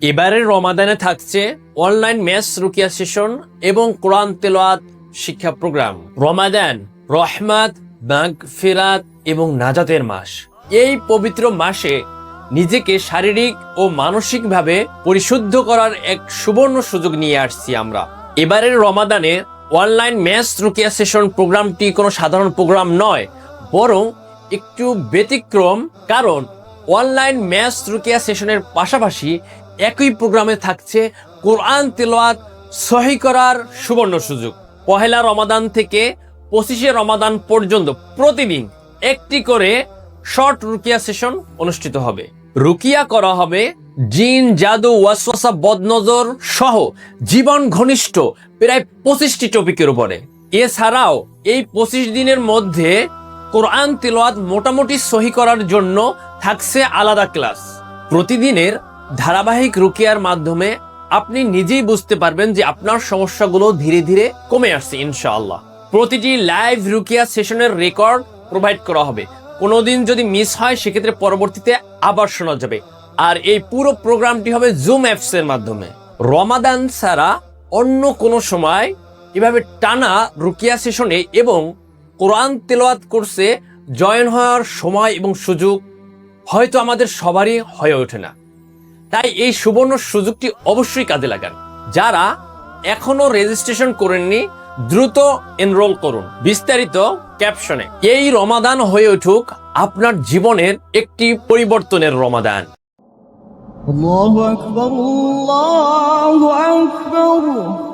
এবারের রমাদানে থাকছে অনলাইন ম্যাথ রুকিয়া সেশন এবং কোরআন তেলাওয়াত শিক্ষা প্রোগ্রাম। রমাদান রহমত, মাগফিরাত এবং নাজাতের মাস। এই পবিত্র মাসে নিজেকে শারীরিক ও মানসিকভাবে পরিশুদ্ধ করার এক সুবর্ণ সুযোগ নিয়ে আসছি আমরা। এবারের রমাদানে অনলাইন ম্যাথ রুকিয়া সেশন প্রোগ্রামটি কোনো সাধারণ প্রোগ্রাম নয়, বরং একটু ব্যতিক্রম। কারণ অনলাইন ম্যাথ রুকিয়া সেশনের পাশাপাশি একই প্রোগ্রামে থাকছে কোরআন তেলাওয়াত সহি করার সুবর্ণ সুযোগ। পহেলা রমাদান থেকে 25শে রমাদান পর্যন্ত প্রতিদিন একটি করে শর্ট রুকিয়া সেশন অনুষ্ঠিত হবে। রুকিয়া করা হবে জিন, জাদু, ওয়াসওয়াসা, বদনজর সহ জীবন ঘনিষ্ঠ প্রায় 25টি টপিকের উপরে। এছাড়াও এই 25 দিনের মধ্যে কোরআন তেলাওয়াত মোটামুটি সহি করার জন্য থাকছে আলাদা ক্লাস। প্রতিদিনের ধারাবাহিক রুকিয়ার মাধ্যমে আপনি নিজেই বুঝতে পারবেন যে আপনার সমস্যাগুলো ধীরে ধীরে কমে আসছে ইনশাআল্লাহ। প্রতিটি লাইভ রুকিয়া সেশনের রেকর্ড প্রোভাইড করা হবে। কোনোদিন যদি মিস হয় সেক্ষেত্রে পরবর্তীতে আবার শোনা যাবে। আর এই পুরো প্রোগ্রামটি হবে জুম অ্যাপস এর মাধ্যমে। রমাদান ছাড়া অন্য কোনো সময় এভাবে টানা রুকিয়া সেশনে এবং কোরআন তেলাওয়াত কোর্সে জয়েন হওয়ার সময় এবং সুযোগ হয়তো আমাদের সবারই হয়ে ওঠে না। তাই এই সুবর্ণ সুযোগটি অবশ্যই কাজে লাগান। যারা এখনো রেজিস্ট্রেশন করেননি দ্রুত এনরোল করুন, বিস্তারিত ক্যাপশনে। এই রমাদান হয়ে উঠুক আপনার জীবনের একটি পরিবর্তনের রমাদান। আল্লাহু আকবার, আল্লাহু আকবার।